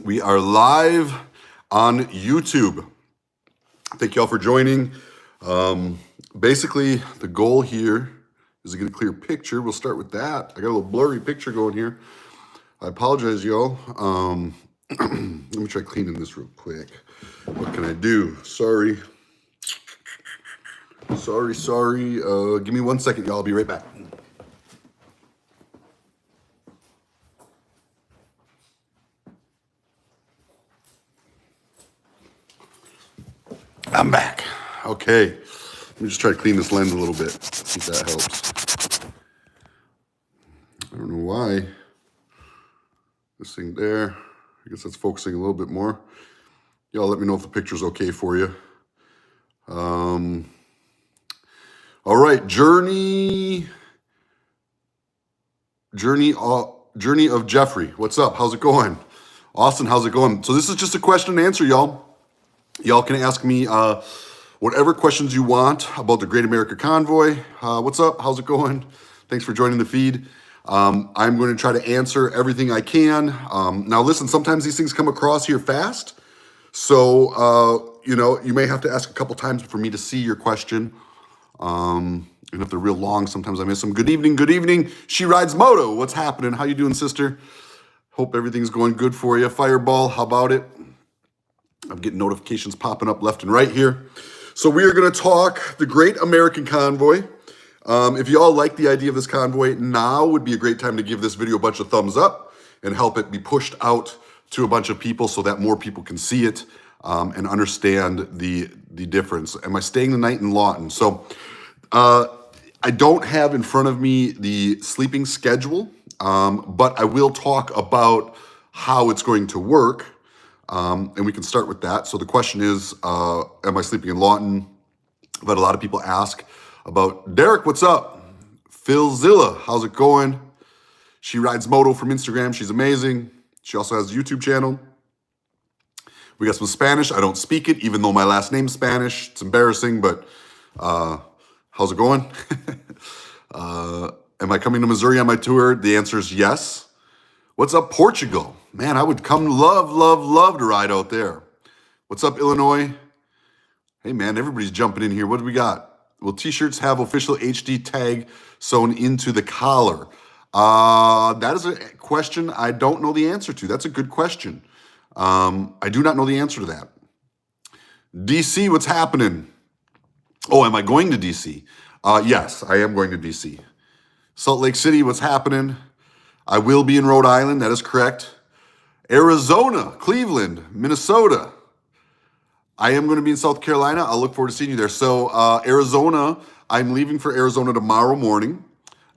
We are live on YouTube. Thank you all for joining. Basically, the goal here is to get a clear picture. We'll start with that. I got a little blurry picture going here. I apologize, y'all. Let me try cleaning this real quick. What can I do? Sorry. Give me 1 second, y'all. I'll be right back. I'm back. Okay. Let me just try to clean this lens a little bit. See if that helps. I don't know why. This thing there. I guess that's focusing a little bit more. Y'all let me know if the picture's okay for you. All right. Journey of Jeffrey. What's up? How's it going? Austin, how's it going? So this is just a question and answer, y'all. Y'all can ask me whatever questions you want about the Great America Convoy. What's up? How's it going? Thanks for joining the feed. I'm going to try to answer everything I can. Now, listen, sometimes these things come across here fast. So, you may have to ask a couple times for me to see your question. And if they're real long, sometimes I miss them. Good evening. Good evening. She Rides Moto. What's happening? How you doing, sister? Hope everything's going good for you. Fireball, how about it? I'm getting notifications popping up left and right here. So we are going to talk the Great American Convoy. If you all like the idea of this convoy, now would be a great time to give this video a bunch of thumbs up and help it be pushed out to a bunch of people so that more people can see it and understand the difference. Am I staying the night in Lawton? So I don't have in front of me the sleeping schedule, but I will talk about how it's going to work. And we can start with that. So the question is, am I sleeping in Lawton? I've had a lot of people ask about Derek. What's up? Phil Zilla, how's it going? She Rides Moto from Instagram. She's amazing. She also has a YouTube channel. We got some Spanish. I don't speak it, even though my last name's Spanish. It's embarrassing, but how's it going? Am I coming to Missouri on my tour? The answer is yes. What's up, Portugal? Man, I would come love to ride out there. What's up, Illinois? Hey, man, everybody's jumping in here. What do we got? Will t-shirts have official HD tag sewn into the collar? That is a question I don't know the answer to. That's a good question. I do not know the answer to that. DC, what's happening? Oh, am I going to DC? Yes, I am going to DC. Salt Lake City, what's happening? I will be in Rhode Island. That is correct. Arizona, Cleveland, Minnesota. I am going to be in South Carolina. I'll look forward to seeing you there. So Arizona, I'm leaving for Arizona tomorrow morning.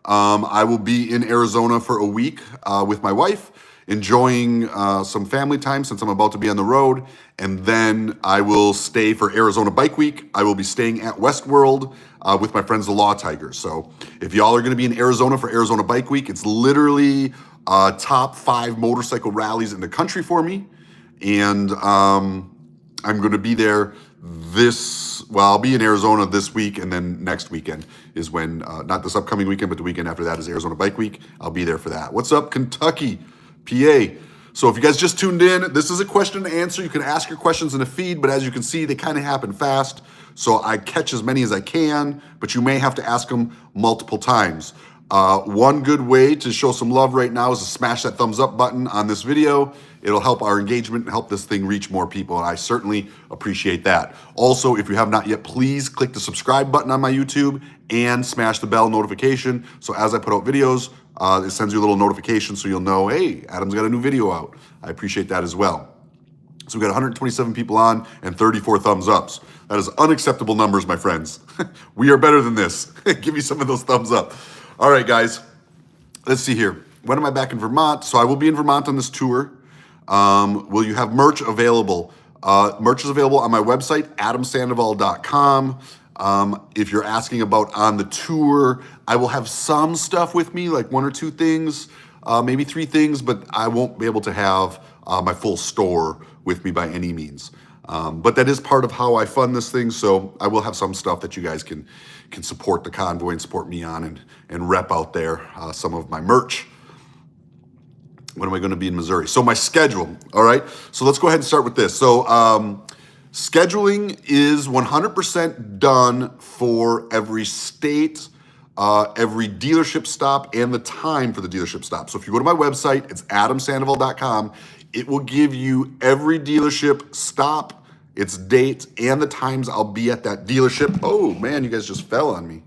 I will be in Arizona for a week with my wife, enjoying some family time since I'm about to be on the road. And then I will stay for Arizona Bike Week. I will be staying at Westworld with my friends, the Law Tigers. So if y'all are going to be in Arizona for Arizona Bike Week, it's literally top 5 motorcycle rallies in the country for me. And I'm going to be there I'll be in Arizona this week, and then next weekend is when, not this upcoming weekend, but the weekend after that is Arizona Bike Week. I'll be there for that. What's up, Kentucky, PA? So if you guys just tuned in, this is a question and answer. You can ask your questions in the feed, but as you can see, they kind of happen fast. So I catch as many as I can, but you may have to ask them multiple times. One good way to show some love right now is to smash that thumbs up button on this video. It'll help our engagement and help this thing reach more people, and I certainly appreciate that. Also, if you have not yet, please click the subscribe button on my YouTube and smash the bell notification. So as I put out videos, it sends you a little notification so you'll know, hey, Adam's got a new video out. I appreciate that as well. So we got 127 people on and 34 thumbs ups. That is unacceptable numbers, my friends. We are better than this. Give me some of those thumbs up. All right, guys, let's see here. When am I back in Vermont? So I will be in Vermont on this tour. Will you have merch available? Merch is available on my website, adamsandoval.com. If you're asking about on the tour, I will have some stuff with me, like 1 or 2 things, maybe 3 things, but I won't be able to have my full store with me by any means. But that is part of how I fund this thing, so I will have some stuff that you guys can support the convoy and support me on and rep out there some of my merch. When am I going to be in Missouri? So my schedule, all right? So let's go ahead and start with this. So scheduling is 100% done for every state, every dealership stop, and the time for the dealership stop. So if you go to my website, it's adamsandoval.com. It will give you every dealership stop, its date, and the times I'll be at that dealership. Oh man, you guys just fell on me.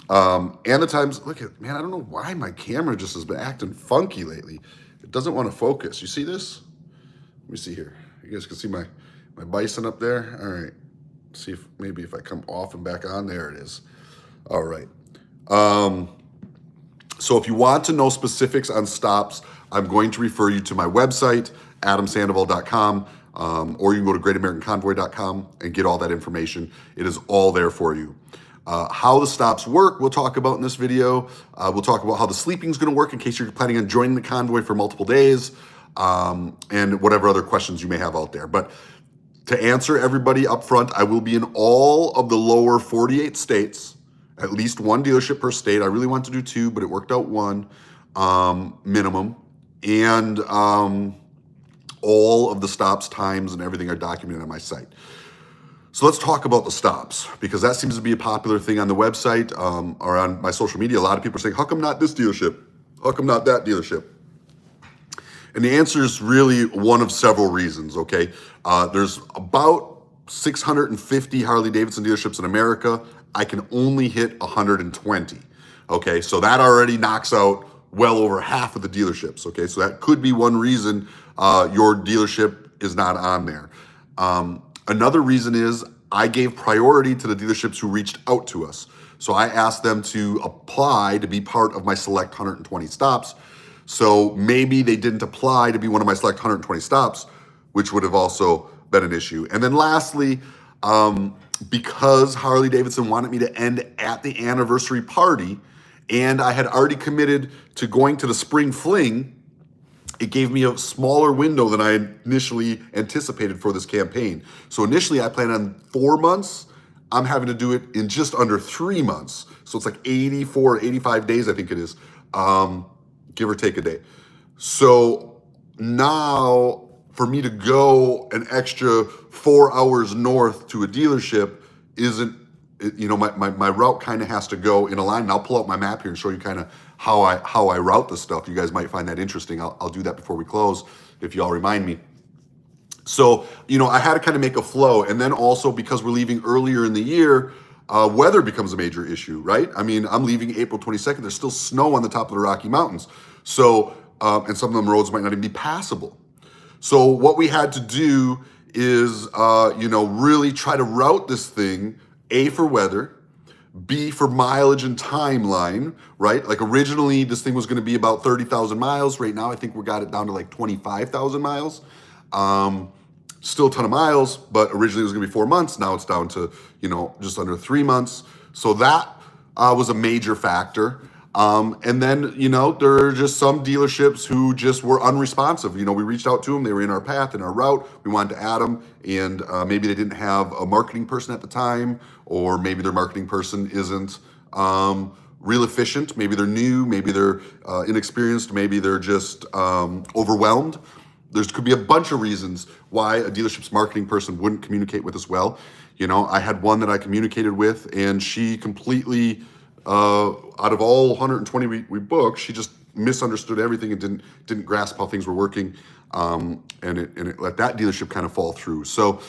And the times, look at, man, I don't know why my camera just has been acting funky lately. It doesn't want to focus. You see this? Let me see here. You guys can see my bison up there. All right. See if maybe if I come off and back on, there it is. All right. So if you want to know specifics on stops, I'm going to refer you to my website, adamsandoval.com, or you can go to greatamericanconvoy.com and get all that information. It is all there for you. How the stops work, we'll talk about in this video. We'll talk about how the sleeping is going to work in case you're planning on joining the convoy for multiple days, and whatever other questions you may have out there. But to answer everybody up front, I will be in all of the lower 48 states, at least one dealership per state. I really wanted to do two, but it worked out one minimum. And all of the stops, times, and everything are documented on my site. So let's talk about the stops, because that seems to be a popular thing on the website or on my social media. A lot of people are saying, how come not this dealership? How come not that dealership? And the answer is really one of several reasons, okay? There's about 650 Harley-Davidson dealerships in America. I can only hit 120, okay? So that already knocks out well over half of the dealerships, okay? So that could be one reason your dealership is not on there. Another reason is I gave priority to the dealerships who reached out to us. So I asked them to apply to be part of my select 120 stops. So maybe they didn't apply to be one of my select 120 stops, which would have also been an issue. And then lastly, because Harley-Davidson wanted me to end at the anniversary party, and I had already committed to going to the spring fling, it gave me a smaller window than I initially anticipated for this campaign. So initially I planned on 4 months. I'm having to do it in just under 3 months. So it's like 84, 85 days, I think it is, give or take a day. So now for me to go an extra 4 hours north to a dealership isn't, you know, my route kind of has to go in a line. And I'll pull out my map here and show you kind of how I route this stuff. You guys might find that interesting. I'll do that before we close if you all remind me. So, you know, I had to kind of make a flow. And then also because we're leaving earlier in the year, weather becomes a major issue, right? I mean, I'm leaving April 22nd. There's still snow on the top of the Rocky Mountains. So, and some of them roads might not even be passable. So what we had to do is, you know, really try to route this thing, A, for weather, B, for mileage and timeline, right? Like originally this thing was going to be about 30,000 miles. Right now I think we got it down to like 25,000 miles. Still a ton of miles, but originally it was going to be 4 months. Now it's down to, you know, just under 3 months. So that was a major factor. And then, you know, there are just some dealerships who just were unresponsive. You know, we reached out to them. They were in our path, in our route. We wanted to add them. And maybe they didn't have a marketing person at the time, or maybe their marketing person isn't real efficient. Maybe they're new. Maybe they're inexperienced. Maybe they're just overwhelmed. There could be a bunch of reasons why a dealership's marketing person wouldn't communicate with us well. You know, I had one that I communicated with, and she completely... out of all 120 we booked, she just misunderstood everything and didn't grasp how things were working, and it let that dealership kind of fall through. So,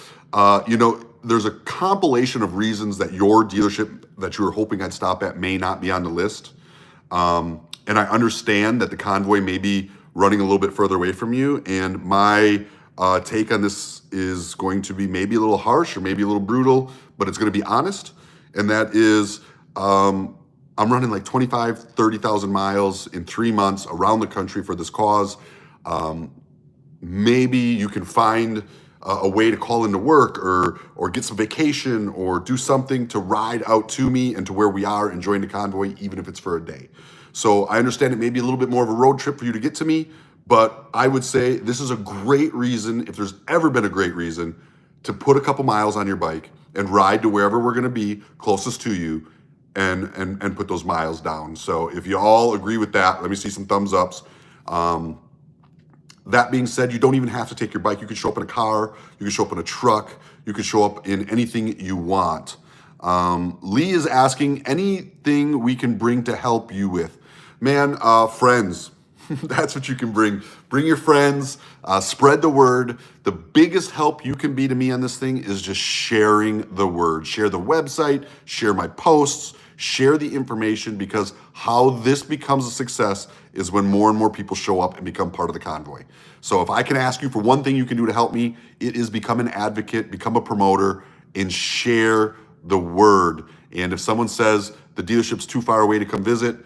you know, there's a compilation of reasons that your dealership that you were hoping I'd stop at may not be on the list, and I understand that the convoy may be running a little bit further away from you, and my take on this is going to be maybe a little harsh or maybe a little brutal, but it's going to be honest, and that is... I'm running like 30,000 miles in 3 months around the country for this cause. Maybe you can find a way to call into work or get some vacation or do something to ride out to me and to where we are and join the convoy, even if it's for a day. So I understand it may be a little bit more of a road trip for you to get to me, but I would say this is a great reason, if there's ever been a great reason, to put a couple miles on your bike and ride to wherever we're gonna be closest to you, and put those miles down. So if you all agree with that, let me see some thumbs ups. That being said, you don't even have to take your bike. You can show up in a car, you can show up in a truck, you can show up in anything you want. Lee is asking, anything we can bring to help you with? Man, friends. That's what you can bring. Bring your friends, spread the word. The biggest help you can be to me on this thing is just sharing the word. Share the website, share my posts, share the information, because how this becomes a success is when more and more people show up and become part of the convoy. So if I can ask you for one thing you can do to help me, it is become an advocate, become a promoter, and share the word. And if someone says the dealership's too far away to come visit,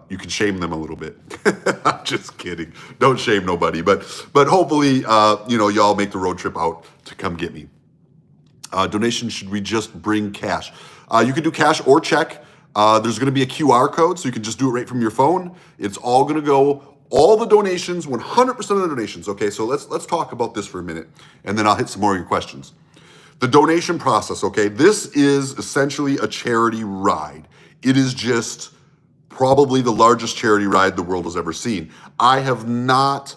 you can shame them a little bit. I'm just kidding. Don't shame nobody. But hopefully, y'all make the road trip out to come get me. Donation, should we just bring cash? You can do cash or check. There's going to be a QR code, so you can just do it right from your phone. It's all going to go, all the donations, 100% of the donations. Okay, so let's talk about this for a minute, and then I'll hit some more of your questions. The donation process, okay, this is essentially a charity ride. It is just probably the largest charity ride the world has ever seen. I have not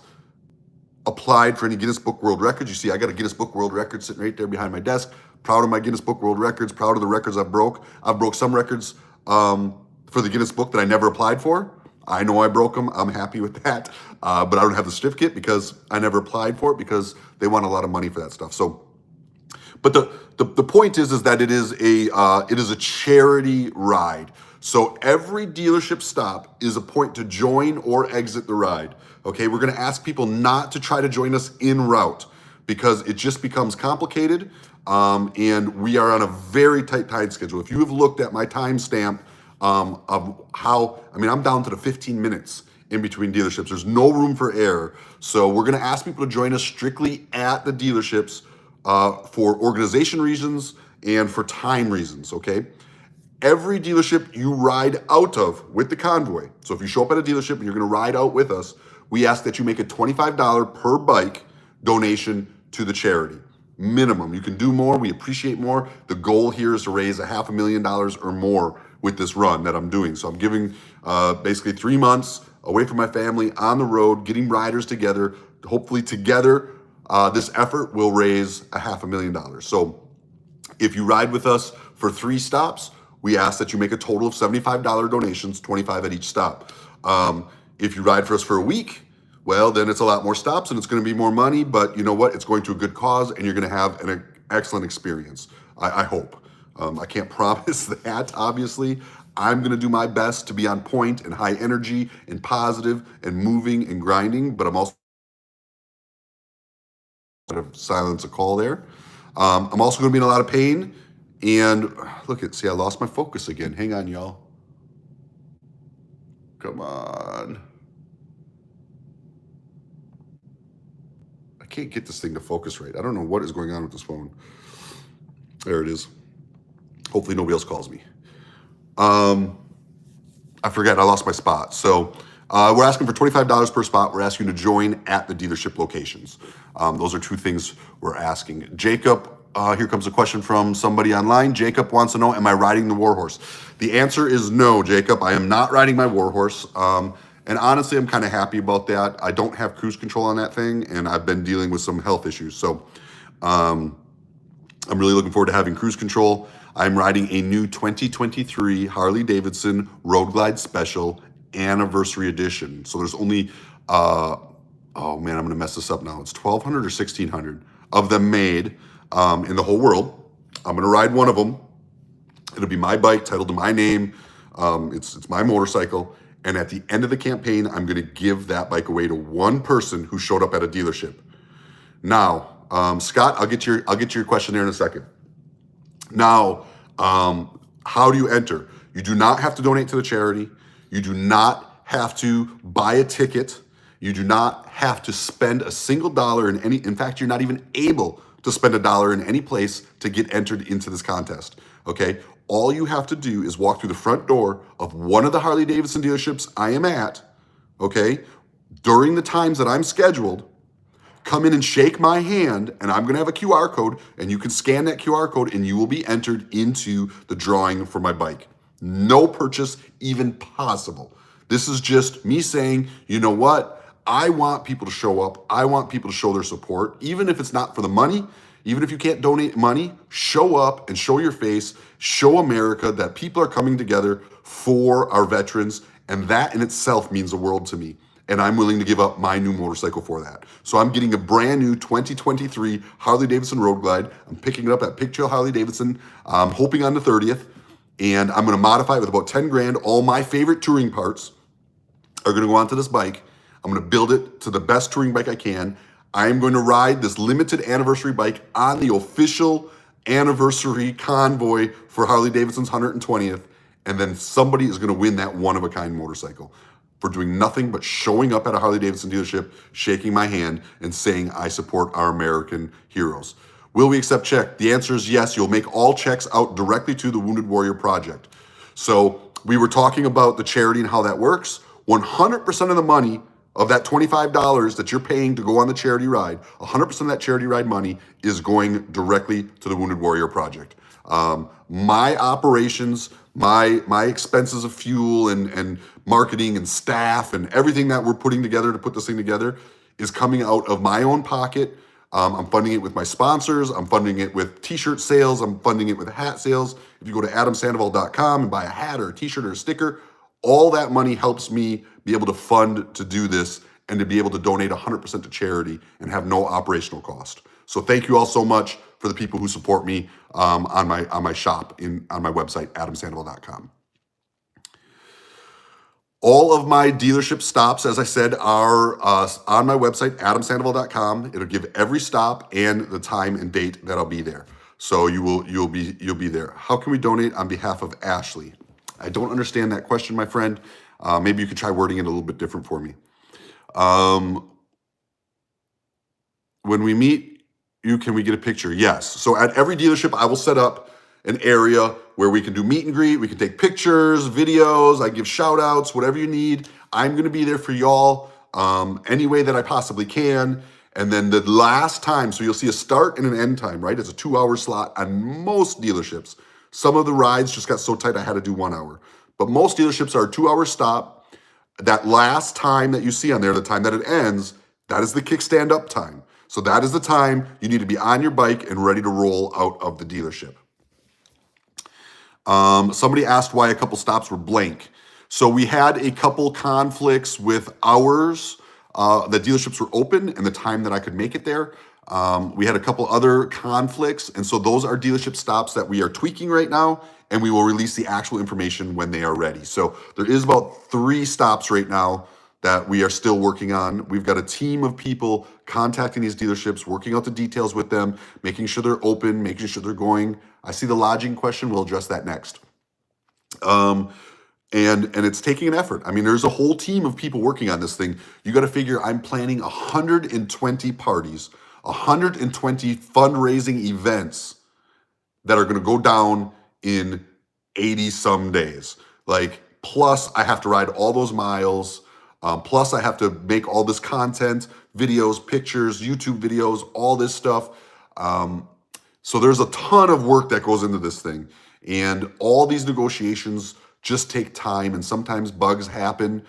applied for any Guinness Book World Records. You see, I got a Guinness Book World Record sitting right there behind my desk. Proud of my Guinness Book World Records, proud of the records I've broke. I've broke some records for the Guinness Book that I never applied for. I know I broke them. I'm happy with that. But I don't have the certificate because I never applied for it, because they want a lot of money for that stuff. So, but the point is that it is a charity ride. So every dealership stop is a point to join or exit the ride. Okay, we're going to ask people not to try to join us en route, because it just becomes complicated, and we are on a very tight time schedule. If you have looked at my timestamp of how, I'm down to the 15 minutes in between dealerships. There's no room for error. So we're going to ask people to join us strictly at the dealerships for organization reasons and for time reasons, okay? Every dealership you ride out of with the convoy, so if you show up at a dealership and you're going to ride out with us, we ask that you make a $25 per bike donation to the charity. Minimum. You can do more. We appreciate more. The goal here is to raise $500,000 or more with this run that I'm doing. So I'm giving basically 3 months away from my family on the road, getting riders together. Hopefully together, this effort will raise $500,000. So if you ride with us for 3 stops, we ask that you make a total of $75 donations, 25 at each stop. If you ride for us for a week, well, then it's a lot more stops and it's going to be more money, but you know what? It's going to a good cause and you're going to have an excellent experience. I hope. I can't promise that, obviously. I'm going to do my best to be on point and high energy and positive and moving and grinding, but I'm also going to silence a call there. I'm also going to be in a lot of pain. And see, I lost my focus again. Hang on, y'all. Come on. I can't get this thing to focus right. I don't know what is going on with this phone. There it is. Hopefully nobody else calls me. I forgot, I lost my spot. So we're asking for $25 per spot. We're asking you to join at the dealership locations. Those are 2 things we're asking. Jacob, here comes a question from somebody online. Jacob wants to know, am I riding the Warhorse? The answer is no, Jacob. I am not riding my Warhorse. And honestly, I'm kind of happy about that. I don't have cruise control on that thing, and I've been dealing with some health issues. So I'm really looking forward to having cruise control. I'm riding a new 2023 Harley-Davidson Road Glide Special Anniversary Edition. So there's only, oh man, I'm going to mess this up now. It's 1,200 or 1,600 of them made in the whole world. I'm going to ride one of them. It'll be my bike, titled to my name. It's my motorcycle. And at the end of the campaign, I'm going to give that bike away to one person who showed up at a dealership. Now, Scott, I'll get to your question there in a second. Now, how do you enter? You do not have to donate to the charity. You do not have to buy a ticket. You do not have to spend a single dollar in any. In fact, you're not even able to spend $1 in any place to get entered into this contest. Okay? All you have to do is walk through the front door of one of the Harley-Davidson dealerships I am at, okay, during the times that I'm scheduled. Come in and shake my hand, and I'm going to have a QR code, and you can scan that QR code, and you will be entered into the drawing for my bike. No purchase even possible. This is just me saying, you know what? I want people to show up. I want people to show their support, even if it's not for the money, even if you can't donate money, show up and show your face, show America that people are coming together for our veterans. And that in itself means the world to me. And I'm willing to give up my new motorcycle for that. So I'm getting a brand new 2023 Harley Davidson Road Glide. I'm picking it up at Pig Trail Harley Davidson. I'm hoping on the 30th. And I'm going to modify it with about 10 grand. All my favorite touring parts are going to go onto this bike. I'm going to build it to the best touring bike I can. I'm going to ride this limited anniversary bike on the official anniversary convoy for Harley Davidson's 120th. And then somebody is going to win that one-of-a-kind motorcycle for doing nothing but showing up at a Harley Davidson dealership, shaking my hand, and saying, I support our American heroes. Will we accept check? The answer is yes. You'll make all checks out directly to the Wounded Warrior Project. So we were talking about the charity and how that works. 100% of the money of that $25 that you're paying to go on the charity ride, 100% of that charity ride money is going directly to the Wounded Warrior Project. My operations, my expenses of fuel and marketing and staff and everything that we're putting together to put this thing together is coming out of my own pocket. I'm funding it with my sponsors. I'm funding it with t-shirt sales. I'm funding it with hat sales. If you go to adamsandoval.com and buy a hat or a t-shirt or a sticker, all that money helps me be able to fund to do this and to be able to donate 100% to charity and have no operational cost. So thank you all so much for the people who support me on my shop on my website, adamsandoval.com. All of my dealership stops, as I said, are on my website, adamsandoval.com. It'll give every stop and the time and date that I'll be there. So you'll be there. How can we donate on behalf of Ashley? I don't understand that question, my friend. Maybe you could try wording it a little bit different for me. When we meet you, can we get a picture? Yes. So at every dealership, I will set up an area where we can do meet and greet. We can take pictures, videos. I give shout outs, whatever you need. I'm going to be there for y'all any way that I possibly can. And then the last time, so you'll see a start and an end time, right? It's a 2-hour slot on most dealerships. Some of the rides just got so tight I had to do 1 hour. But most dealerships are a 2-hour stop. That last time that you see on there, the time that it ends, that is the kickstand up time. So that is the time you need to be on your bike and ready to roll out of the dealership. Somebody asked why a couple stops were blank. So we had a couple conflicts with hours. The dealerships were open and the time that I could make it there. We had a couple other conflicts. And so those are dealership stops that we are tweaking right now. And we will release the actual information when they are ready. So there is about 3 stops right now that we are still working on. We've got a team of people contacting these dealerships, working out the details with them, making sure they're open, making sure they're going. I see the lodging question. We'll address that next. And it's taking an effort. I mean, there's a whole team of people working on this thing. You got to figure I'm planning 120 parties, 120 fundraising events that are going to go down in 80 some days. Like, plus I have to ride all those miles. Plus I have to make all this content, videos, pictures, YouTube videos, all this stuff. So there's a ton of work that goes into this thing. And all these negotiations just take time, and sometimes bugs happen.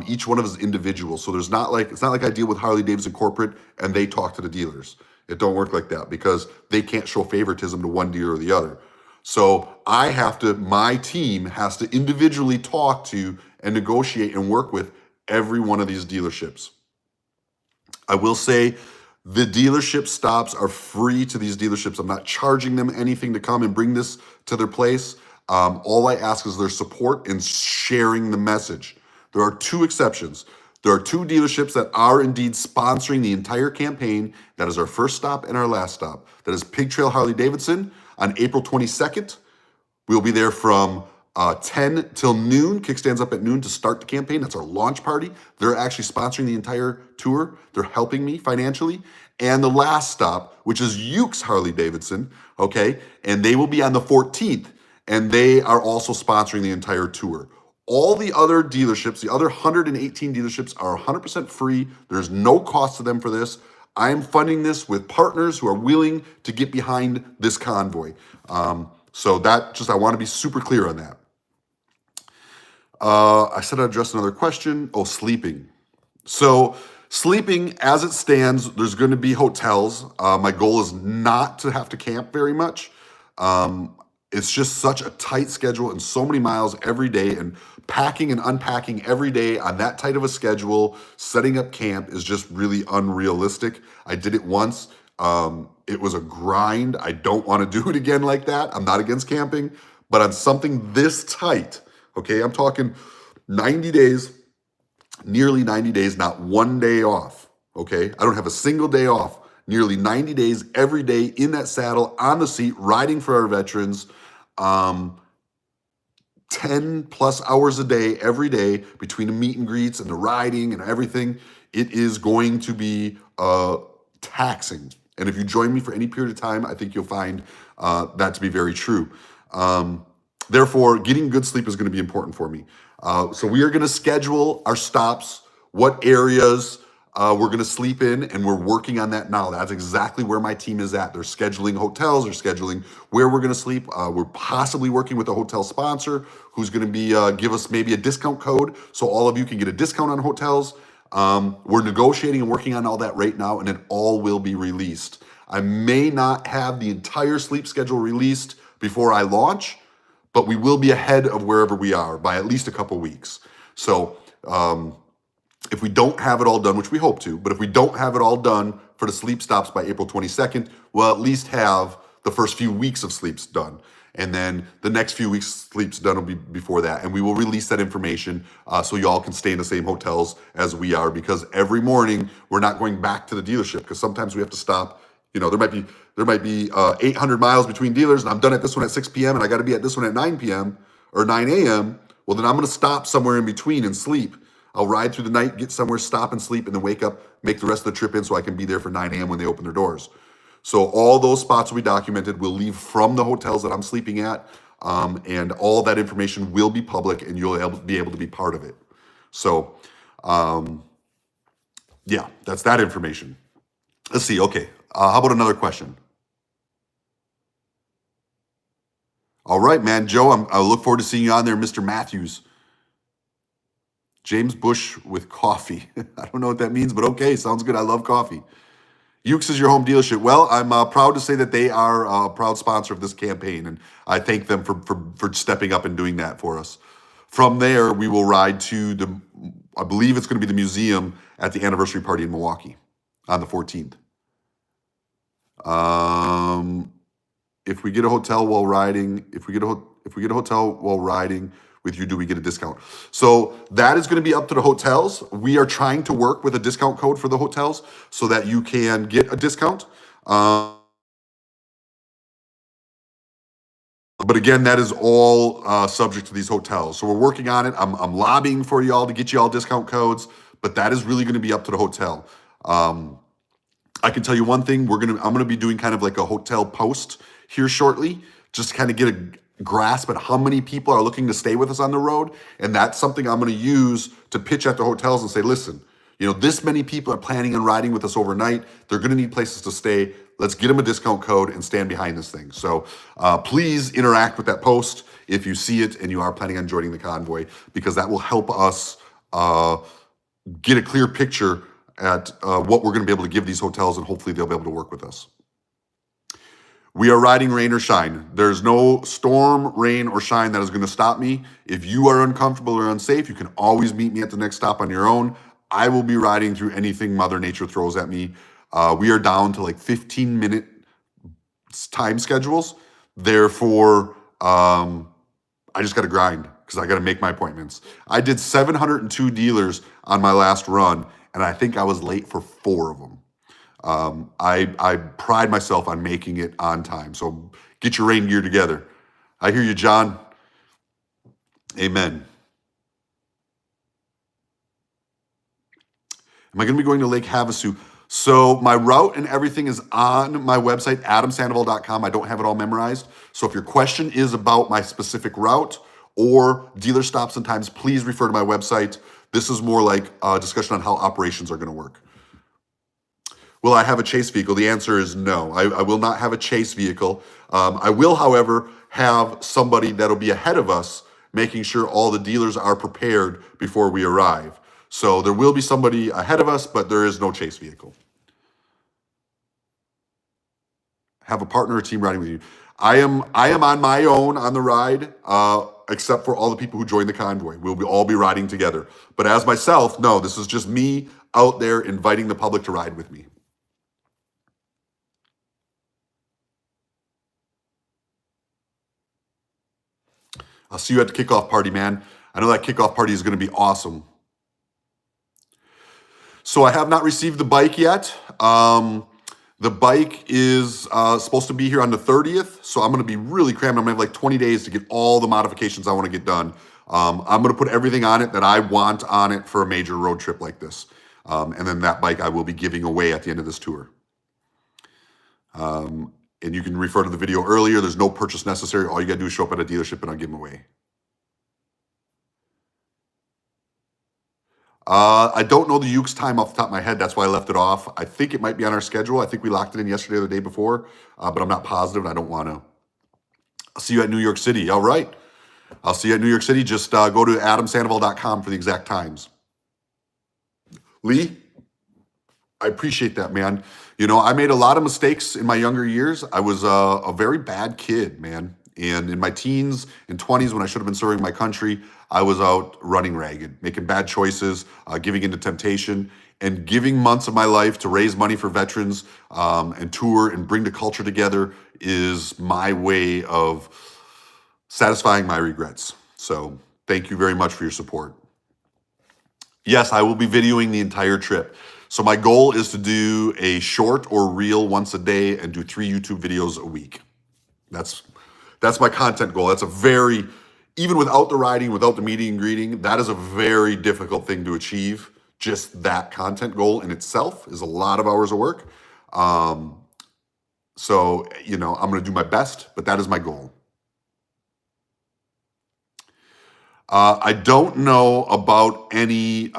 Each one of us is individual. So it's not like I deal with Harley Davidson corporate and they talk to the dealers. It don't work like that because they can't show favoritism to one dealer or the other. So my team has to individually talk to and negotiate and work with every one of these dealerships. I will say the dealership stops are free to these dealerships. I'm not charging them anything to come and bring this to their place. All I ask is their support and sharing the message. There are 2 exceptions. There are 2 dealerships that are indeed sponsoring the entire campaign. That is our first stop and our last stop. That is Pig Trail Harley Davidson on April 22nd. We'll be there from 10 till noon. Kickstands up at noon to start the campaign. That's our launch party. They're actually sponsoring the entire tour. They're helping me financially. And the last stop, which is Ukes Harley Davidson, okay? And they will be on the 14th. And they are also sponsoring the entire tour. All the other dealerships, the other 118 dealerships are 100% free. There's no cost to them for this. I am funding this with partners who are willing to get behind this convoy. So I want to be super clear on that. I said I'd address another question. Oh, sleeping. So sleeping as it stands, there's going to be hotels. My goal is not to have to camp very much. It's just such a tight schedule and so many miles every day, and packing and unpacking every day on that tight of a schedule, setting up camp is just really unrealistic. I did it once. It was a grind. I don't want to do it again like that. I'm not against camping, but on something this tight, okay, I'm talking 90 days, nearly 90 days, not one day off. Okay. I don't have a single day off. Nearly 90 days, every day in that saddle, on the seat, riding for our veterans. 10 plus hours a day, every day, between the meet and greets and the riding and everything. It is going to be taxing. And if you join me for any period of time, I think you'll find that to be very true. Therefore, getting good sleep is going to be important for me. So we are going to schedule our stops, what areas we're going to sleep in, and we're working on that now. That's exactly where my team is at. They're scheduling hotels, they're scheduling where we're going to sleep. We're possibly working with a hotel sponsor who's going to be give us maybe a discount code so all of you can get a discount on hotels. We're negotiating and working on all that right now, and it all will be released. I may not have the entire sleep schedule released before I launch, but we will be ahead of wherever we are by at least a couple weeks. So if we don't have it all done, which we hope to, but if we don't have it all done for the sleep stops by April 22nd, we'll at least have the first few weeks of sleeps done. And then the next few weeks sleeps done will be before that. And we will release that information so y'all can stay in the same hotels as we are, because every morning we're not going back to the dealership, because sometimes we have to stop. You know, there might be 800 miles between dealers, and I'm done at this one at 6 p.m. and I got to be at this one at 9 p.m. or 9 a.m. Well, then I'm going to stop somewhere in between and sleep. I'll ride through the night, get somewhere, stop and sleep, and then wake up, make the rest of the trip in so I can be there for 9 a.m. when they open their doors. So all those spots will be documented. We'll leave from the hotels that I'm sleeping at, and all that information will be public, and you'll be able to be part of it. So, yeah, that's that information. Let's see. Okay. How about another question? All right, man. Joe, I look forward to seeing you on there, Mr. Matthews. James Bush with coffee. I don't know what that means, but okay, sounds good. I love coffee. Ukes is your home dealership. Well, I'm proud to say that they are a proud sponsor of this campaign, and I thank them for stepping up and doing that for us. From there, we will ride to I believe it's going to be the museum at the anniversary party in Milwaukee on the 14th. If we get a hotel while riding, with you, do we get a discount? So that is going to be up to the hotels. We are trying to work with a discount code for the hotels so that you can get a discount. But again, that is all subject to these hotels. So we're working on it. I'm lobbying for y'all to get y'all discount codes, but that is really going to be up to the hotel. I can tell you one thing. I'm going to be doing kind of like a hotel post here shortly, just to kind of get a grasp at how many people are looking to stay with us on the road. And that's something I'm going to use to pitch at the hotels and say, listen, you know, this many people are planning on riding with us overnight. They're going to need places to stay. Let's get them a discount code and stand behind this thing. So please interact with that post if you see it and you are planning on joining the convoy, because that will help us get a clear picture at what we're going to be able to give these hotels, and hopefully they'll be able to work with us. We are riding rain or shine. There's no storm, rain, or shine that is going to stop me. If you are uncomfortable or unsafe, you can always meet me at the next stop on your own. I will be riding through anything Mother Nature throws at me. We are down to like 15-minute time schedules. Therefore, I just got to grind because I got to make my appointments. I did 702 dealers on my last run, and I think I was late for 4 of them. I pride myself on making it on time. So get your rain gear together. I hear you, John. Amen. Am I going to be going to Lake Havasu? So my route and everything is on my website, adamsandoval.com. I don't have it all memorized. So if your question is about my specific route or dealer stops and times, please refer to my website. This is more like a discussion on how operations are going to work. Will I have a chase vehicle? The answer is no. I will not have a chase vehicle. I will, however, have somebody that'll be ahead of us, making sure all the dealers are prepared before we arrive. So there will be somebody ahead of us, but there is no chase vehicle. Have a partner or team riding with you. I am on my own on the ride, except for all the people who join the convoy. We'll all be riding together. But as myself, no, this is just me out there inviting the public to ride with me. I'll see you at the kickoff party, man. I know that kickoff party is going to be awesome. So I have not received the bike yet. The bike is supposed to be here on the 30th, so I'm going to be really crammed. I'm going to have like 20 days to get all the modifications I want to get done. I'm going to put everything on it that I want on it for a major road trip like this. And then that bike I will be giving away at the end of this tour. And you can refer to the video earlier. There's no purchase necessary. All you got to do is show up at a dealership and I'll give them away. I don't know the Ukes time off the top of my head. That's why I left it off. I think it might be on our schedule. I think we locked it in yesterday or the day before, but I'm not positive and I don't want to. I'll see you at New York City. All right. I'll see you at New York City. Just go to adamsandoval.com for the exact times. Lee, I appreciate that, man. You know, I made a lot of mistakes in my younger years. I was a very bad kid, man. And in my teens and 20s, when I should have been serving my country, I was out running ragged, making bad choices, giving into temptation, and giving months of my life to raise money for veterans and tour and bring the culture together is my way of satisfying my regrets. So thank you very much for your support. Yes, I will be videoing the entire trip. So my goal is to do a short or reel once a day and do 3 YouTube videos a week. That's my content goal. That's a very, even without the riding, without the meeting and greeting, that is a very difficult thing to achieve. Just that content goal in itself is a lot of hours of work. So, you know, I'm going to do my best, but that is my goal. I don't know about any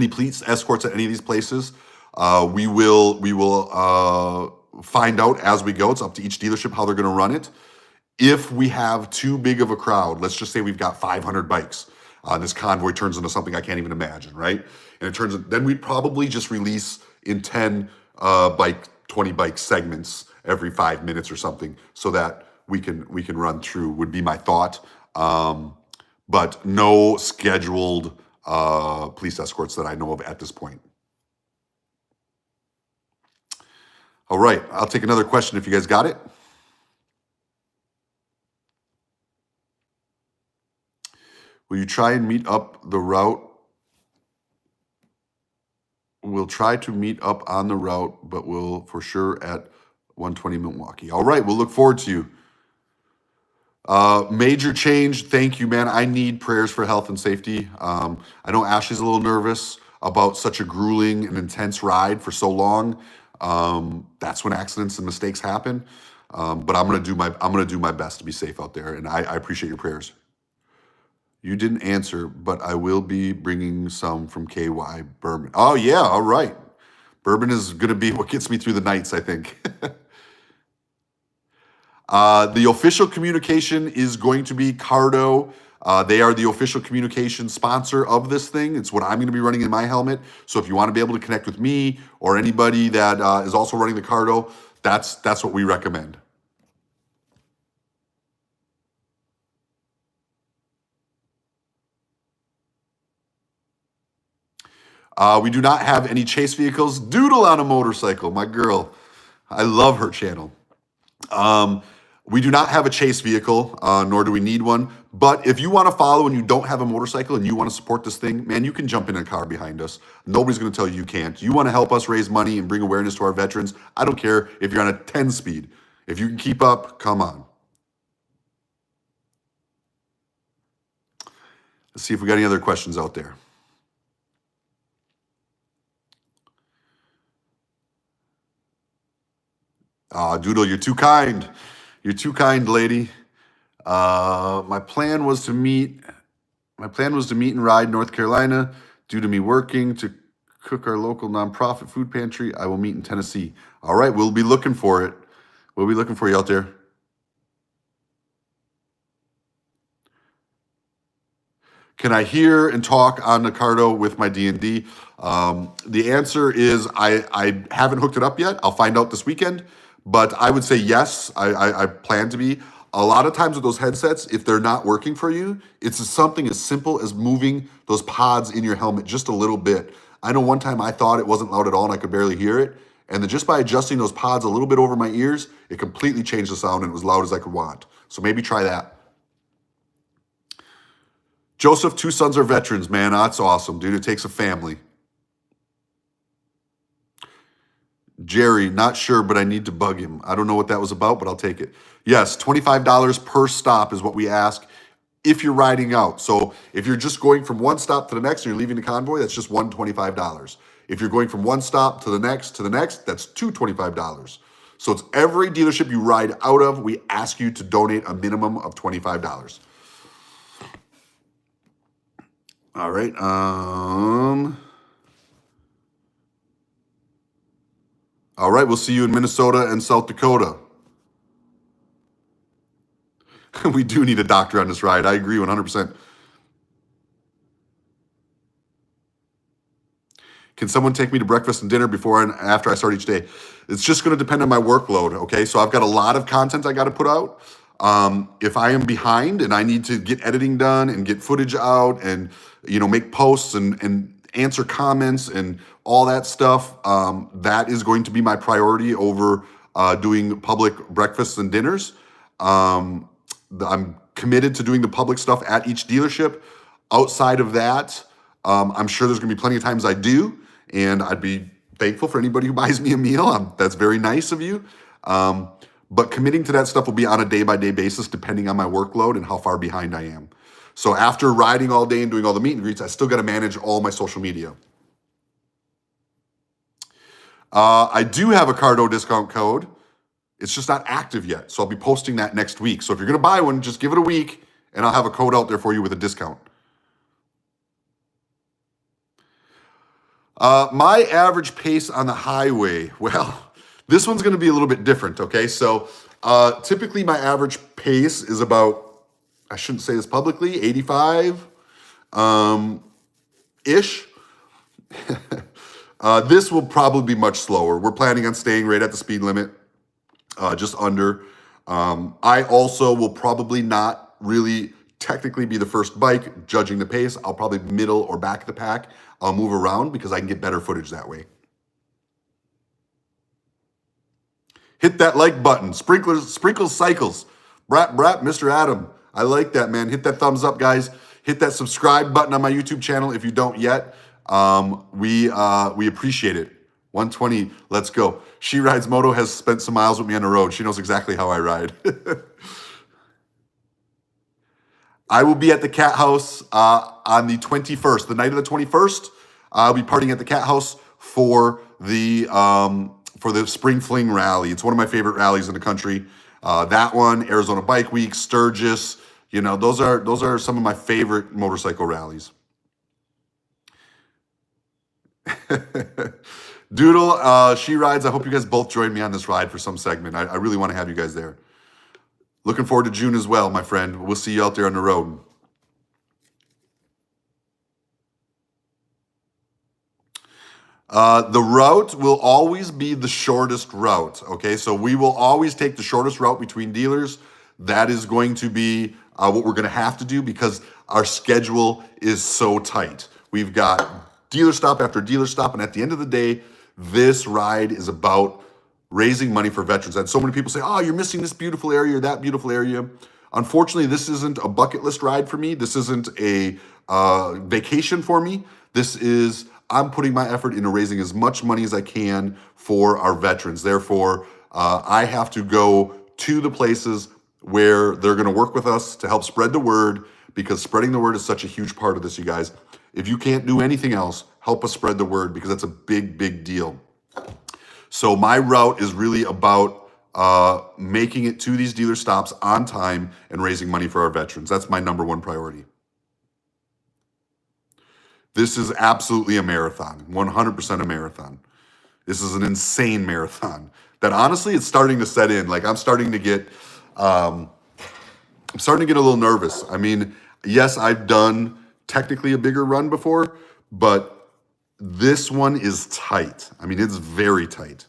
police escorts at any of these places. We will find out as we go. It's up to each dealership how they're going to run it. If we have too big of a crowd, let's just say we've got 500 bikes, this convoy turns into something I can't even imagine, right? And then we'd probably just release in 10 20 bike segments every 5 minutes or something, so that we can run through, would be my thought. But no scheduled police escorts that I know of at this point. All right, I'll take another question if you guys got it. Will you try and meet up the route? We'll try to meet up on the route, but we'll for sure at 120 Milwaukee. All right, we'll look forward to you. Major change. Thank you, man. I need prayers for health and safety. I know Ashley's a little nervous about such a grueling and intense ride for so long. That's when accidents and mistakes happen. But I'm gonna do my best to be safe out there, and I appreciate your prayers. You didn't answer, but I will be bringing some from KY bourbon. Oh yeah, all right. Bourbon is gonna be what gets me through the nights, I think. The official communication is going to be Cardo. They are the official communication sponsor of this thing. It's what I'm going to be running in my helmet. So if you want to be able to connect with me or anybody that is also running the Cardo, that's what we recommend. We do not have any chase vehicles. Doodle on a motorcycle, my girl. I love her channel. We do not have a chase vehicle, nor do we need one. But if you want to follow and you don't have a motorcycle and you want to support this thing, man, you can jump in a car behind us. Nobody's going to tell you you can't. You want to help us raise money and bring awareness to our veterans? I don't care if you're on a 10 speed. If you can keep up, come on. Let's see if we got any other questions out there. Doodle, you're too kind. You're too kind, lady. My plan was to meet and ride North Carolina. Due to me working to cook our local nonprofit food pantry, I will meet in Tennessee. All right, we'll be looking for it. We'll be looking for you out there. Can I hear and talk on Nicardo with my D&D? The answer is I haven't hooked it up yet. I'll find out this weekend, but I would say yes. I plan to be. A lot of times with those headsets, if they're not working for you, it's something as simple as moving those pods in your helmet just a little bit. I know one time I thought it wasn't loud at all and I could barely hear it. And then just by adjusting those pods a little bit over my ears, it completely changed the sound and it was loud as I could want. So maybe try that. Joseph, 2 sons are veterans, man. That's awesome, dude. It takes a family. Jerry, not sure, but I need to bug him. I don't know what that was about, but I'll take it. Yes, $25 per stop is what we ask if you're riding out. So if you're just going from one stop to the next and you're leaving the convoy, that's just $125. If you're going from one stop to the next, that's $225. So it's every dealership you ride out of, we ask you to donate a minimum of $25. All right. All right. We'll see you in Minnesota and South Dakota. We do need a doctor on this ride. I agree 100%. Can someone take me to breakfast and dinner before and after I start each day? It's just going to depend on my workload. Okay. So I've got a lot of content I got to put out. If I am behind and I need to get editing done and get footage out and, make posts and answer comments and all that stuff, that is going to be my priority over doing public breakfasts and dinners. I'm committed to doing the public stuff at each dealership. Outside of that, I'm sure there's going to be plenty of times I do, and I'd be thankful for anybody who buys me a meal. That's very nice of you. But committing to that stuff will be on a day-by-day basis depending on my workload and how far behind I am. So after riding all day and doing all the meet and greets, I still got to manage all my social media. I do have a Cardo discount code. It's just not active yet. So I'll be posting that next week. So if you're going to buy one, just give it a week and I'll have a code out there for you with a discount. My average pace on the highway, well, this one's going to be a little bit different, okay? So typically my average pace is about, I shouldn't say this publicly, 85 ish. This will probably be much slower. We're planning on staying right at the speed limit, just under. I also will probably not really technically be the first bike judging the pace. I'll probably middle or back of the pack. I'll move around because I can get better footage that way. Hit that like button. Sprinkles cycles. Brap, Mr. Adam. I like that, man. Hit that thumbs up, guys. Hit that subscribe button on my YouTube channel if you don't yet. We appreciate it. 120, let's go. She Rides Moto has spent some miles with me on the road. She knows exactly how I ride. I will be at the Cat House on the 21st, the night of the 21st. I'll be partying at the Cat House for the Spring Fling Rally. It's one of my favorite rallies in the country. That one, Arizona Bike Week, Sturgis. Those are some of my favorite motorcycle rallies. Doodle, She Rides. I hope you guys both join me on this ride for some segment. I really want to have you guys there. Looking forward to June as well, my friend. We'll see you out there on the road. The route will always be the shortest route, okay? So we will always take the shortest route between dealers. That is going to be what we're going to have to do because our schedule is so tight. We've got dealer stop after dealer stop, and at the end of the day, this ride is about raising money for veterans. And so many people say, oh, you're missing this beautiful area or that beautiful area. Unfortunately, this isn't a bucket list ride for me. This isn't a vacation for me. I'm putting my effort into raising as much money as I can for our veterans. Therefore, I have to go to the places where they're going to work with us to help spread the word, because spreading the word is such a huge part of this, you guys. If you can't do anything else, help us spread the word, because that's a big, big deal. So my route is really about making it to these dealer stops on time and raising money for our veterans. That's my number one priority. This is absolutely a marathon, 100% a marathon. This is an insane marathon that honestly it's starting to set in. Like I'm starting to get a little nervous. I mean, yes, I've done technically a bigger run before, but this one is tight. I mean, it's very tight.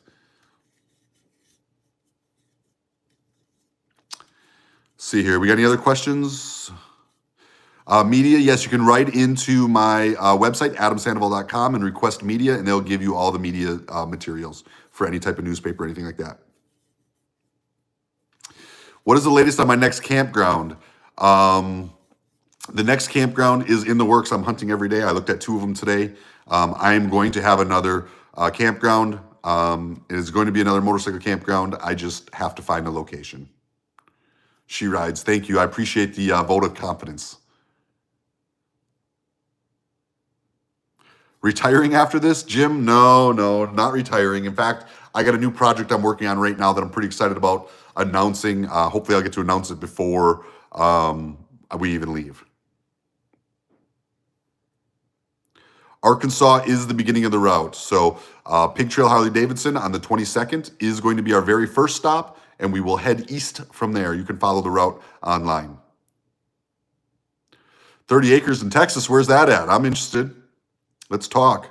See here, we got any other questions? Media, yes, you can write into my website, adamsandoval.com, and request media, and they'll give you all the media materials for any type of newspaper, anything like that. What is the latest on my next campground? The next campground is in the works. I'm hunting every day. I looked at 2 of them today. I am going to have another campground. It is going to be another motorcycle campground. I just have to find a location. She rides. Thank you. I appreciate the vote of confidence. Retiring after this, Jim? No, not retiring. In fact, I got a new project I'm working on right now that I'm pretty excited about announcing. Hopefully, I'll get to announce it before we even leave. Arkansas is the beginning of the route. So Pig Trail Harley Davidson on the 22nd is going to be our very first stop, and we will head east from there. You can follow the route online. 30 acres in Texas, where's that at? I'm interested. Let's talk.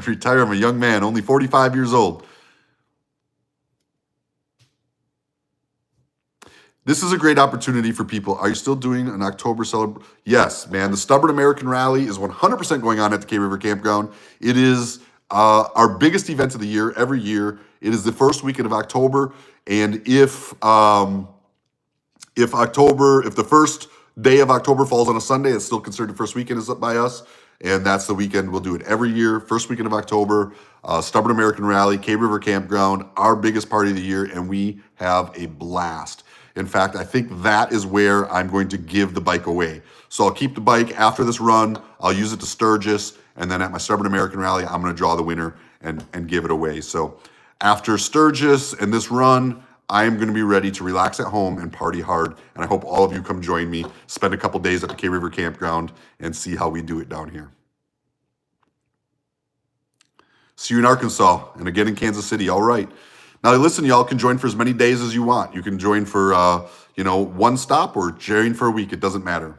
Retire, I'm a young man, only 45 years old. This is a great opportunity for people. Are you still doing an October celebration? Yes, man. The Stubborn American Rally is 100% going on at the K River Campground. It is our biggest event of the year, every year. It is the first weekend of October. And if the first day of October falls on a Sunday, it's still considered the first weekend is up by us. And that's the weekend. We'll do it every year, first weekend of October. Stubborn American Rally, K River Campground, our biggest party of the year, and we have a blast. In fact, I think that is where I'm going to give the bike away. So I'll keep the bike after this run. I'll use it to Sturgis, and then at my Stubborn American Rally, I'm going to draw the winner and give it away. So after Sturgis and this run, I am going to be ready to relax at home and party hard. And I hope all of you come join me, spend a couple days at the K River Campground, and see how we do it down here. See you in Arkansas and again in Kansas City. All right. Now, listen, y'all can join for as many days as you want. You can join for, one stop or join for a week. It doesn't matter.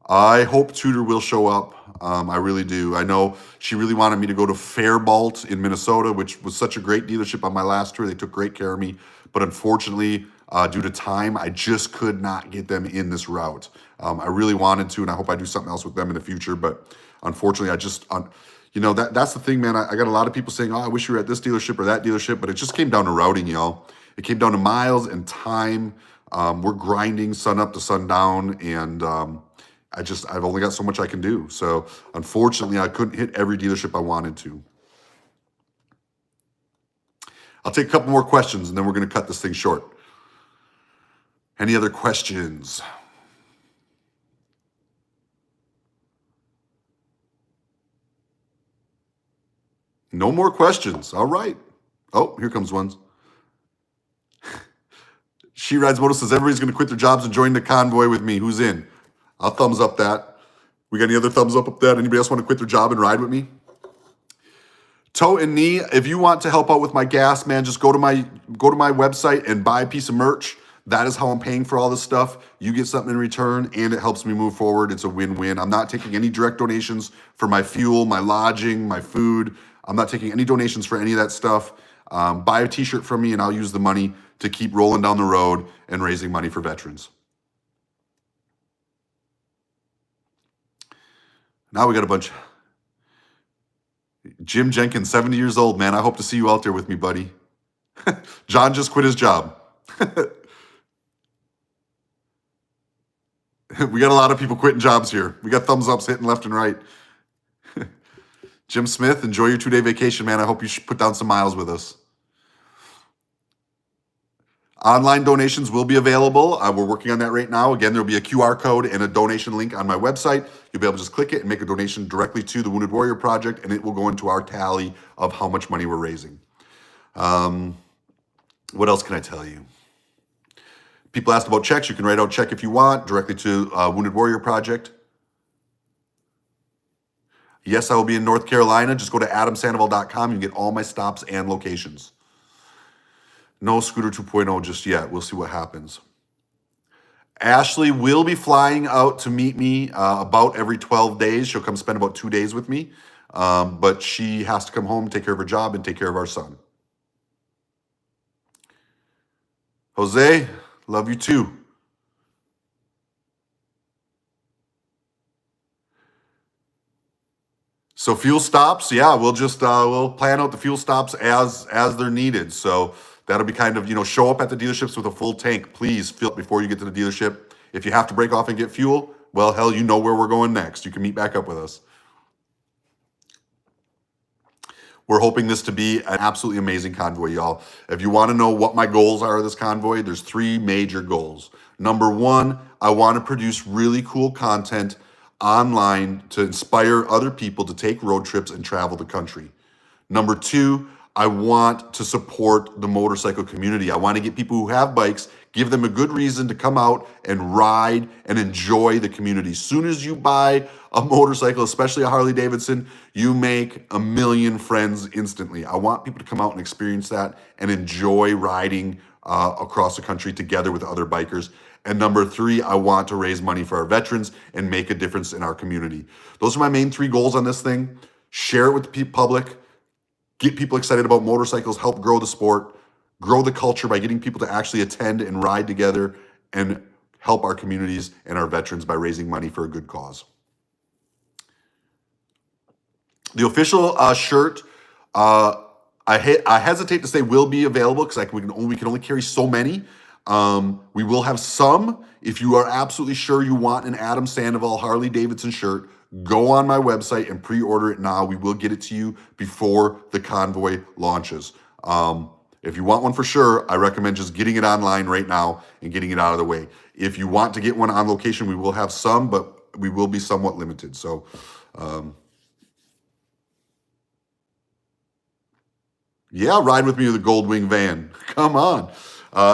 I hope Tudor will show up. I really do. I know she really wanted me to go to Faribault in Minnesota, which was such a great dealership on my last tour. They took great care of me. But unfortunately, due to time, I just could not get them in this route. I really wanted to, and I hope I do something else with them in the future. But unfortunately, that's the thing, man. I got a lot of people saying, oh, I wish you were at this dealership or that dealership. But it just came down to routing, y'all. It came down to miles and time. We're grinding sun up to sundown, and I've only got so much I can do. So unfortunately, I couldn't hit every dealership I wanted to. I'll take a couple more questions and then we're going to cut this thing short. Any other questions? No more questions. All right. Oh, here comes one. She Rides Moto says everybody's going to quit their jobs and join the convoy with me. Who's in? I'll thumbs up that. We got any other thumbs up that? Anybody else want to quit their job and ride with me? Toe and Knee, if you want to help out with my gas, man, just go to my website and buy a piece of merch. That is how I'm paying for all this stuff. You get something in return, and it helps me move forward. It's a win-win. I'm not taking any direct donations for my fuel, my lodging, my food. I'm not taking any donations for any of that stuff. Buy a t-shirt from me, and I'll use the money to keep rolling down the road and raising money for veterans. Now we got a bunch. Jim Jenkins, 70 years old, man. I hope to see you out there with me, buddy. John just quit his job. We got a lot of people quitting jobs here. We got thumbs ups hitting left and right. Jim Smith, enjoy your 2-day vacation, man. I hope you should put down some miles with us. Online donations will be available. We're working on that right now. Again, there'll be a QR code and a donation link on my website. You'll be able to just click it and make a donation directly to the Wounded Warrior Project, and it will go into our tally of how much money we're raising. What else can I tell you? People asked about checks. You can write out a check if you want, directly to Wounded Warrior Project. Yes, I will be in North Carolina. Just go to adamsandoval.com. You can get all my stops and locations. No Scooter 2.0 just yet. We'll see what happens. Ashley will be flying out to meet me about every 12 days. She'll come spend about 2 days with me. But she has to come home, take care of her job, and take care of our son. Jose, love you too. So fuel stops, yeah, we'll plan out the fuel stops as they're needed. So that'll be kind of, show up at the dealerships with a full tank. Please fill it before you get to the dealership. If you have to break off and get fuel, well, hell, you know where we're going next. You can meet back up with us. We're hoping this to be an absolutely amazing convoy, y'all. If you want to know what my goals are of this convoy, there's 3 major goals. Number 1, I want to produce really cool content online to inspire other people to take road trips and travel the country. Number 2, I want to support the motorcycle community. I want to get people who have bikes, give them a good reason to come out and ride and enjoy the community. As soon as you buy a motorcycle, especially a Harley Davidson, you make a million friends instantly. I want people to come out and experience that and enjoy riding across the country together with other bikers. And number 3, I want to raise money for our veterans and make a difference in our community. Those are my main 3 goals on this thing. Share it with the public, get people excited about motorcycles, help grow the sport, grow the culture by getting people to actually attend and ride together, and help our communities and our veterans by raising money for a good cause. The official shirt, I hesitate to say will be available because we can only carry so many. We will have some. If you are absolutely sure you want an Adam Sandoval Harley Davidson shirt, go on my website and pre-order it now. We will get it to you before the convoy launches. If you want one for sure, I recommend just getting it online right now and getting it out of the way. If you want to get one on location, we will have some, but we will be somewhat limited. So, yeah, ride with me with a Goldwing van. Come on.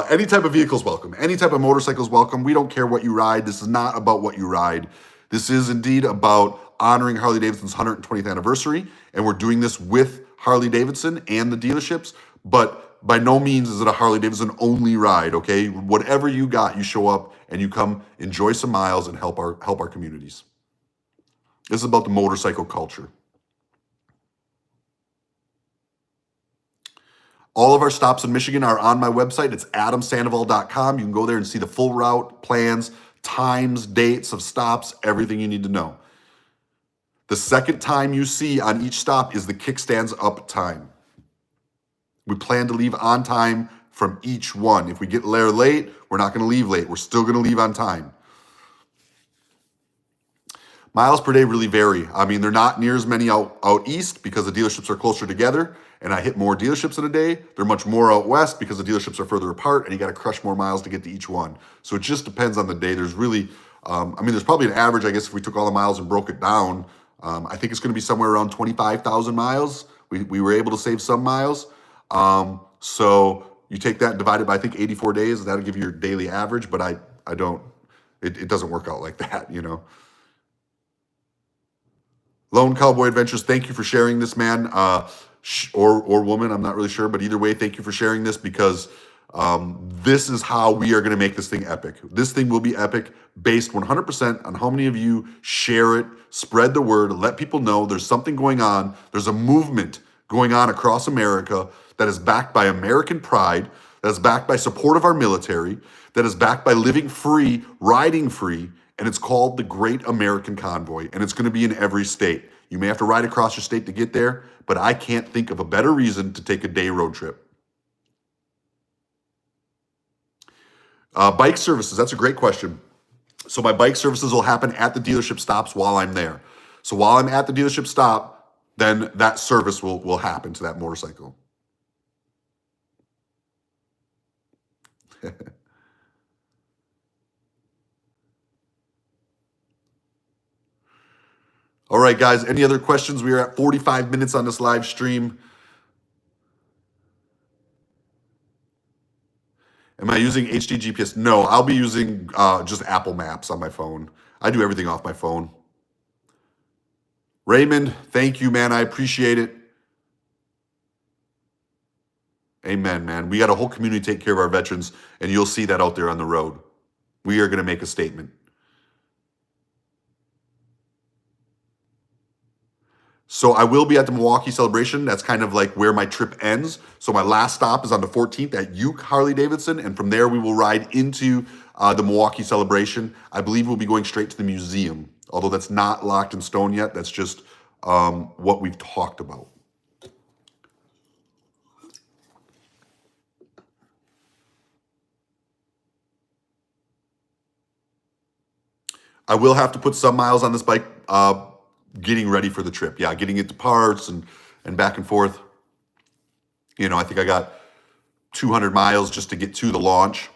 Any type of vehicle is welcome. Any type of motorcycle is welcome. We don't care what you ride. This is not about what you ride. This is indeed about honoring Harley Davidson's 120th anniversary, and we're doing this with Harley Davidson and the dealerships, but by no means is it a Harley Davidson only ride, okay? Whatever you got, you show up and you come enjoy some miles and help our communities. This is about the motorcycle culture. All of our stops in Michigan are on my website. It's adamsandoval.com. You can go there and see the full route, plans, times, dates of stops, everything you need to know. The second time you see on each stop is the kickstands up time. We plan to leave on time from each one. If we get there late, we're not going to leave late. We're still going to leave on time. Miles per day really vary. I mean, they're not near as many out east because the dealerships are closer together, and I hit more dealerships in a day. They're much more out west because the dealerships are further apart, and you got to crush more miles to get to each one. So it just depends on the day. There's really, there's probably an average, I guess, if we took all the miles and broke it down. I think it's going to be somewhere around 25,000 miles. We were able to save some miles. So you take that and divide it by, I think, 84 days, and that'll give you your daily average, but I don't, it doesn't work out like that, you know. Lone Cowboy Adventures, thank you for sharing this, man, or woman, I'm not really sure, but either way, thank you for sharing this because this is how we are going to make this thing epic. This thing will be epic based 100% on how many of you share it, spread the word, let people know there's something going on. There's a movement going on across America that is backed by American pride, that is backed by support of our military, that is backed by living free, riding free, and it's called the Great American Convoy, and it's going to be in every state. You may have to ride across your state to get there, but I can't think of a better reason to take a day road trip. Bike services, that's a great question. So my bike services will happen at the dealership stops while I'm there. So while I'm at the dealership stop, then that service will happen to that motorcycle. All right, guys, any other questions? We are at 45 minutes on this live stream. Am I using HD GPS? No, I'll be using just Apple Maps on my phone. I do everything off my phone. Raymond, thank you, man. I appreciate it. Amen, man. We got a whole community to take care of our veterans, and you'll see that out there on the road. We are going to make a statement. So I will be at the Milwaukee celebration. That's kind of like where my trip ends. So my last stop is on the 14th at Uke Harley Davidson. And from there, we will ride into the Milwaukee celebration. I believe we'll be going straight to the museum, although that's not locked in stone yet. That's just what we've talked about. I will have to put some miles on this bike getting ready for the trip. Yeah, getting it to parts and back and forth. You know, I think I got 200 miles just to get to the launch.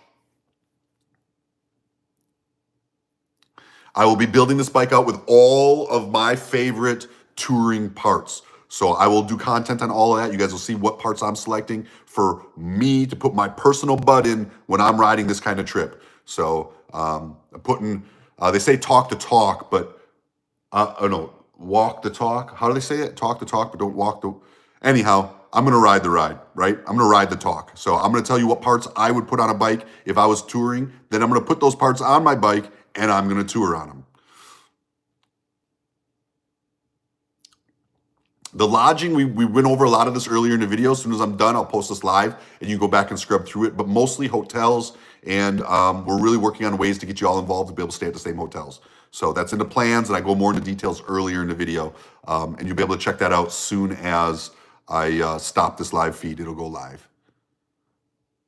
I will be building this bike out with all of my favorite touring parts. So I will do content on all of that. You guys will see what parts I'm selecting for me to put my personal butt in when I'm riding this kind of trip. So I'm putting, they say talk the talk, but no, walk the talk. How do they say it? Talk the talk, but don't walk the... Anyhow, I'm going to ride the ride, right? I'm going to ride the talk. So I'm going to tell you what parts I would put on a bike if I was touring. Then I'm going to put those parts on my bike and I'm going to tour on them. The lodging, we went over a lot of this earlier in the video. As soon as I'm done, I'll post this live and you can go back and scrub through it, but mostly hotels. And we're really working on ways to get you all involved to be able to stay at the same hotels. So that's in the plans, and I go more into details earlier in the video. And you'll be able to check that out soon as I stop this live feed. It'll go live.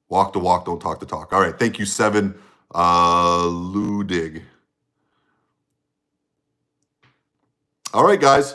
Walk the walk, don't talk the talk. All right, thank you, Seven Ludig. All right, guys.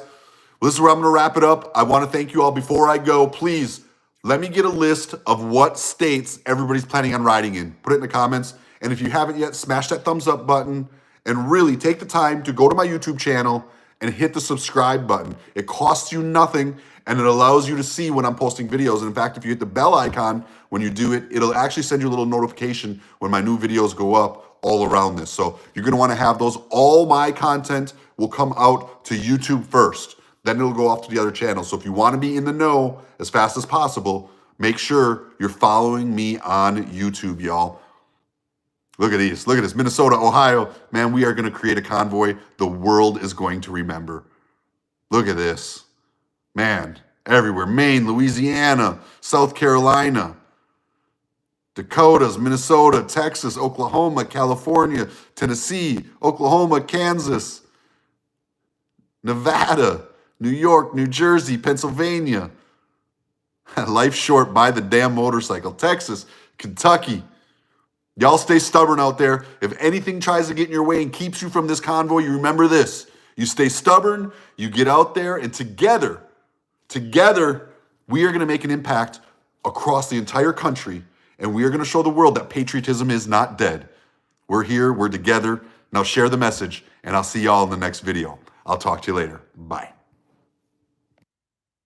Well, this is where I'm going to wrap it up. I want to thank you all. Before I go, please let me get a list of what states everybody's planning on riding in. Put it in the comments. And if you haven't yet, smash that thumbs up button and really take the time to go to my YouTube channel and hit the subscribe button. It costs you nothing and it allows you to see when I'm posting videos. And in fact, if you hit the bell icon when you do it, it'll actually send you a little notification when my new videos go up all around this. So you're going to want to have those. All my content will come out to YouTube first. Then it'll go off to the other channels. So if you want to be in the know as fast as possible, make sure you're following me on YouTube, y'all. Look at these. Look at this. Minnesota, Ohio. Man, we are going to create a convoy the world is going to remember. Look at this. Man, everywhere. Maine, Louisiana, South Carolina, Dakotas, Minnesota, Texas, Oklahoma, California, Tennessee, Oklahoma, Kansas, Nevada, New York, New Jersey, Pennsylvania. Life's short, buy the damn motorcycle. Texas, Kentucky. Y'all stay stubborn out there. If anything tries to get in your way and keeps you from this convoy, you remember this. You stay stubborn, you get out there, and together, we are going to make an impact across the entire country, and we are going to show the world that patriotism is not dead. We're here, we're together. Now share the message, and I'll see y'all in the next video. I'll talk to you later. Bye.